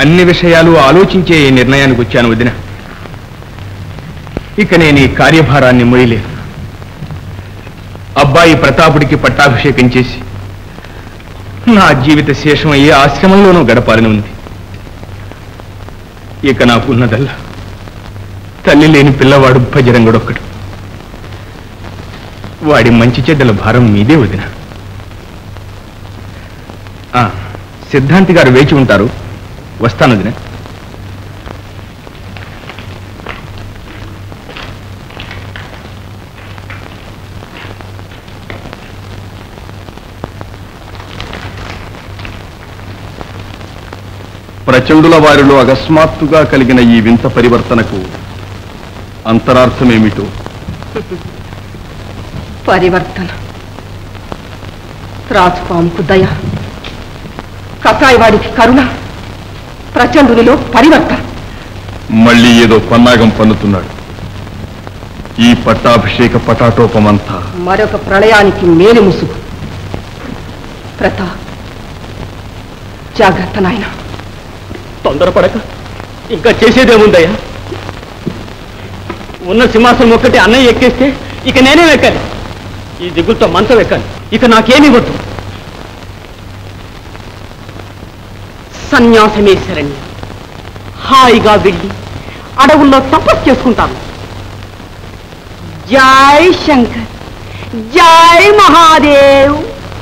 అన్ని విషయాలు ఆలోచించే ఈ నిర్ణయానికి వచ్చాను వదిన. ఇక నేను ఈ కార్యభారాన్ని మోయలేను. అబ్బాయి ప్రతాపుడికి పట్టాభిషేకం చేసి నా జీవిత శేషం ఏ ఆశ్రమంలోనూ గడపాలని ఉంది. ఇక నాకున్నదల్లా తల్లి లేని పిల్లవాడు భజరంగుడొక్కడు. వాడి మంచి చెడ్డల భారం మీదే వదిన. సిద్ధాంతి గారు వేచి ఉంటారు, వస్తాను వదిన. ప్రచండుల వారిలో అకస్మాత్తుగా కలిగిన ఈ వింత పరివర్తనకు అంతరార్థమేమిటో? పరివర్తన, త్రాచుపాముకు దయ, కసాయివాడికి కరుణ, ప్రచండునిలో పరివర్తన. మళ్ళీ ఏదో పన్నాగం పన్నుతున్నాడు. ఈ పట్టాభిషేక పటాటోపమంతా మరొక ప్రళయానికి మేలు ముసుగు. ప్రతాప్, జాగ్రత్త నాయన. తొందరపడక, ఇంకా చేసేదేముందయ్యా? ఉన్న సింహాసనం ఒక్కటి అన్నయ్య ఎక్కేస్తే ఇక నేనే ఎక్కాలి. ఈ దిగులతో మంచం ఎక్కాలి. ఇక నాకేమీ వద్దు. సన్యాసమే శరణ్యం. హాయిగా వెళ్ళి అడవుల్లో తపస్సు చేసుకుంటాను. జై శంకర్, జై మహాదేవ్.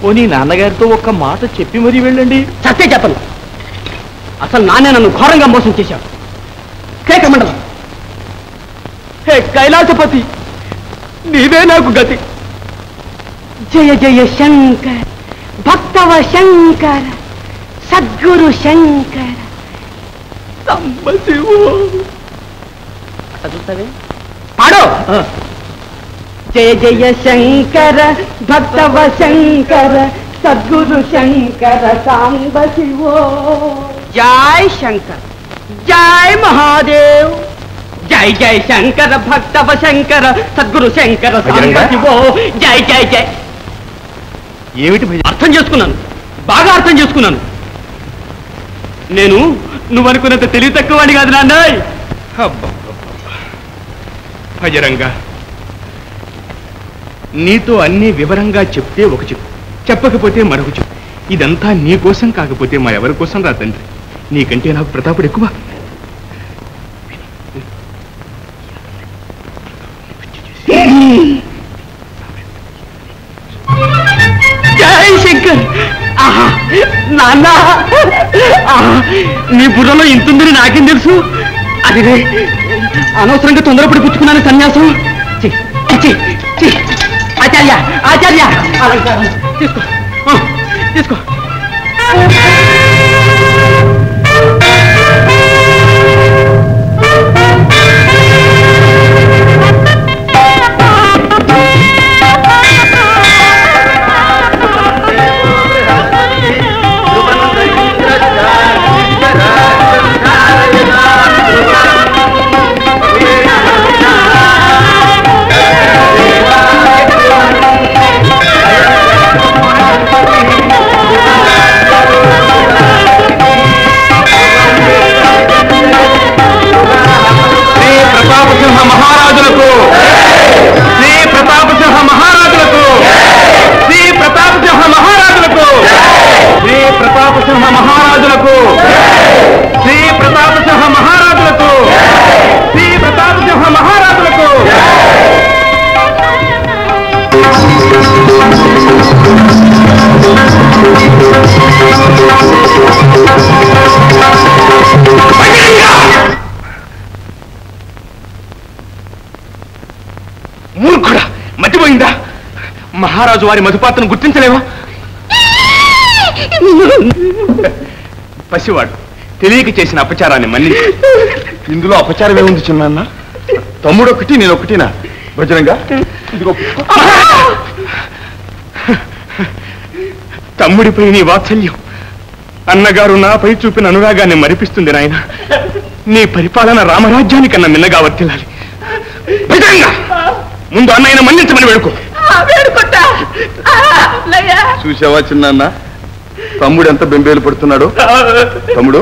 పోనీ నాన్నగారితో ఒక్క మాట చెప్పి మరీ వెళ్ళండి. చస్తే చెప్పను. అసలు నాన్నే నన్ను ఘోరంగా మోసం చేశాడు. కేకమండలం, హే కైలాసపతి, నీవే నాకు గతి. జయ జయ శంకర్, భక్తవ శంకర, సద్గురు శంకర, సంబశివో. అట్లా చూస్తావే, పాడు. జయ జయ శంకర, భక్తవ శంకర, సద్గురు శంకర, సాంబశివో. జై శంకర్, జై మహాదేవ్. జై జై శంకర, భక్తవ శంకర, సద్గురు శంకర, సాంబశివో. జై జై జై. ఏమిటి అర్థం చేసుకున్నాను, బాగా అర్థం చేసుకున్నాను. నేను నువ్వనుకున్నంత తెలివి తక్కువని కాదు నాన్న. భజరంగా, నీతో అన్ని వివరంగా చెప్తే ఒక చెప్పు, చెప్పకపోతే మరొక చెప్పు. ఇదంతా నీ కోసం కాకపోతే మా ఎవరి కోసం రా తండ్రి. నీకంటే నాకు ప్రతాపుడు ఎక్కువ. జై శంకర్. నాన్న, నీ బుర్రలో ఇంతుందని నాకేం తెలుసు? అది అనవసరంగా తొందరపడి పుచ్చుకున్నాను సన్యాసం. ఆచార్య, ఆచార్య, అలంకారం తీసుకో, తీసుకో. మూర్ఖుడా, మతిపోయిందా? మహారాజు వారి మధుపాత్రను గుర్తించలేవా? పసివాడు తెలియక చేసిన అపచారాన్ని మళ్ళీ. ఇందులో అపచారం ఏముంది చిన్న? తమ్ముడొకటి నేనొకటినా? భజరంగా, ఇదిగో. తమ్ముడిపై నీ వాత్సల్యం అన్నగారు నాపై చూపిన అనురాగాన్ని మరిపిస్తుంది నాయన. నీ పరిపాలన రామరాజ్యానికన్నా మిన్నగా వర్తిల్లాలి. భజరంగా, ముందు అన్నయ్యను మన్నించమని వేడుకో. చూసావా చిన్న, తమ్ముడు ఎంత బెంబేలు పడుతున్నాడు. తమ్ముడు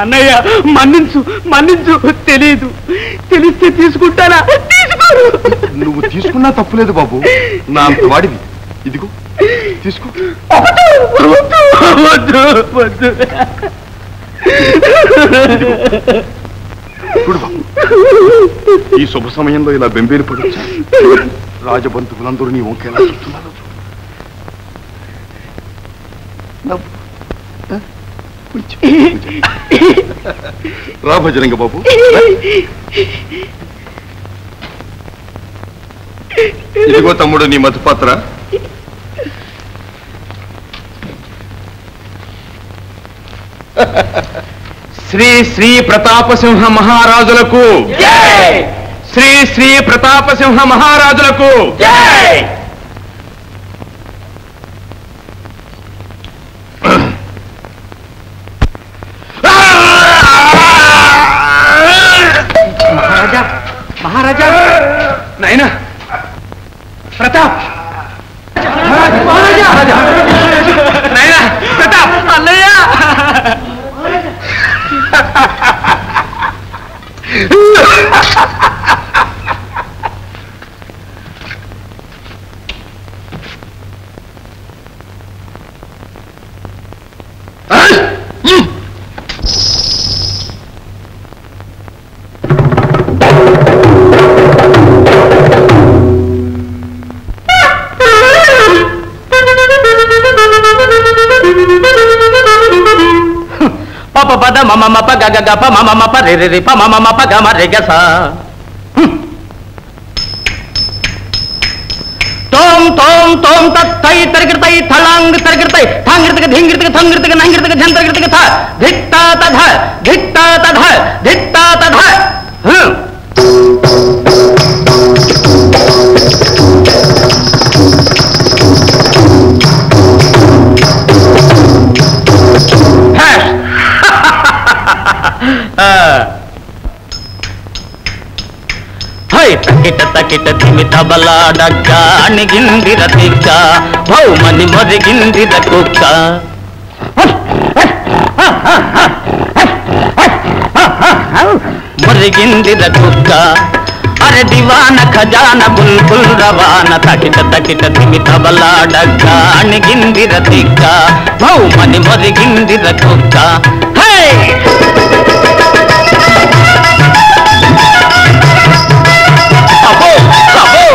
అన్నయ్య మన్నించు మన్నించు. తెలీదు, తెలిస్తే తీసుకుంటానా? తీసుకోరు. నువ్వు తీసుకున్నా తప్పులేదు బాబు. నా అంత వాడివి. ఇదిగో తీసుకో. వద్దు వద్దు. చూడు బాబు, ఈ శుభ సమయంలో ఇలా బెంబేలు పడొచ్చా? రాజబంధువులందరూ నీ వంకేలా చూస్తున్నారు. రా భజరంగ బాబు. ఇదిగో తమ్ముడు నీ మధుపాత్ర. శ్రీ శ్రీ ప్రతాపసింహ మహారాజులకు, శ్రీ శ్రీ ప్రతాపసింహ మహారాజులకు. మహారాజా మహారాజా. నాయనా ప్రతాప్, మహారాజా నాయనా ప్రతాప్. అన్నయ్య. పద మమ మప గగ గప మమ మప రి రి రి ప మమ మప గమ రి గ స. తోం తోం తోం తత్ తై తరిగిర్తై తళాంగ్ తరిగిర్తై థాంగిర్తక ధింగిర్తక థంగిర్తక నంగిర్తక ఝంతరిగిర్తక థ ధిక్తా తధ ధిక్తా తధ ధిక్తా తధ. హై తకిట తకిట ధిమి తబలాడగ్గ అణిగిందిర తిక్క భౌమని మొరిగిందిర కుక్క. మొరిగిందిర కుక్క. అరే దివాన ఖజాన బుల్బుల్ రవాన తకిట తకిట ధిమి తబలాడగ్గ అణిగిందిర తిక్క భౌమని మొరిగిందిర కుక్క. హై అబ్బో అబ్బో.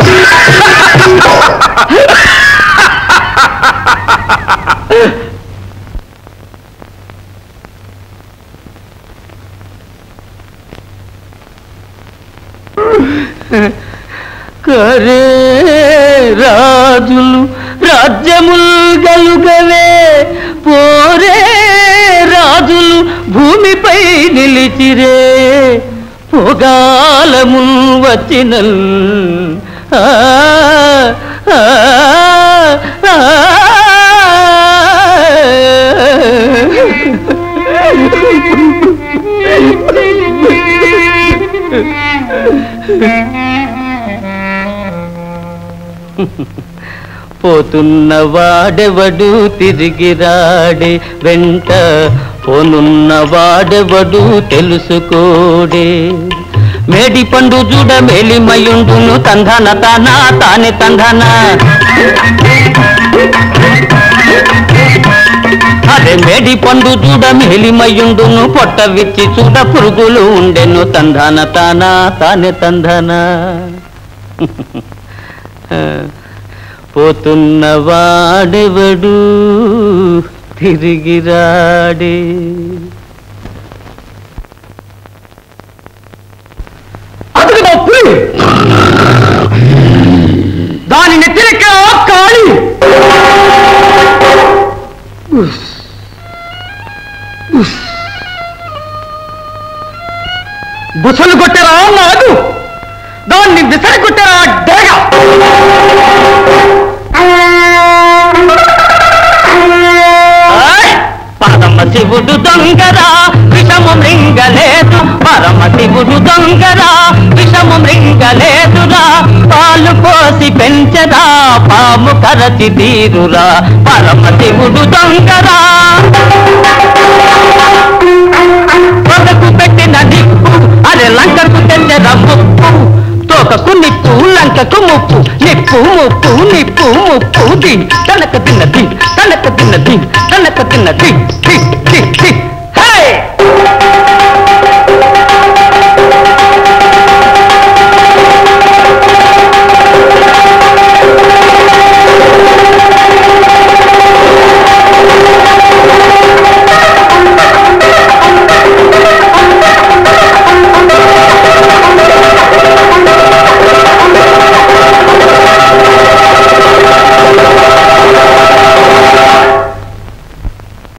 కరే రాజులు రాజ్యముల్ గలుగవే పోరే రాజులు భూమిపై నిలిచిరే పొగాలముల్ వచ్చినల్. పోతున్న వాడెవడు తిరిగి రాడే వెంట పోనున్న వాడెవడు తెలుసుకోడే. మేడి పండు చూడ మేలిమయుండును తంధన తానా తానే తంధన. అదే మేడి పండు చూడ మేలిమయుండును పొట్ట విచ్చి చూడ పురుగులు ఉండెను తంధన తానా తానే తంధన. పోతున్న వాడెవడు తిరిగి రాడే. దాని నెత్తిరిక కాళి బుసలు కొట్టారా నాగు, దాన్ని విసరి కొట్టారా డేగ. పాదమ్మ శివుడు దొంగరా విషము మృంగలేదు పరమశివుడు దొంగరా విషము మృంగలేదురా పాలు పోసి పెంచరా పాము కరచి తీరురా పరమశివుడు దొంగరా పొగకు పెట్టిన నిప్పు అరే లంకకు తెచ్చర ముప్పు తోకకు నిప్పు లంకకు ముప్పు నిప్పు ముప్పు నిప్పు ముప్పు ది తనక తిన్నది తనక తిన్నది తనక తిన్నది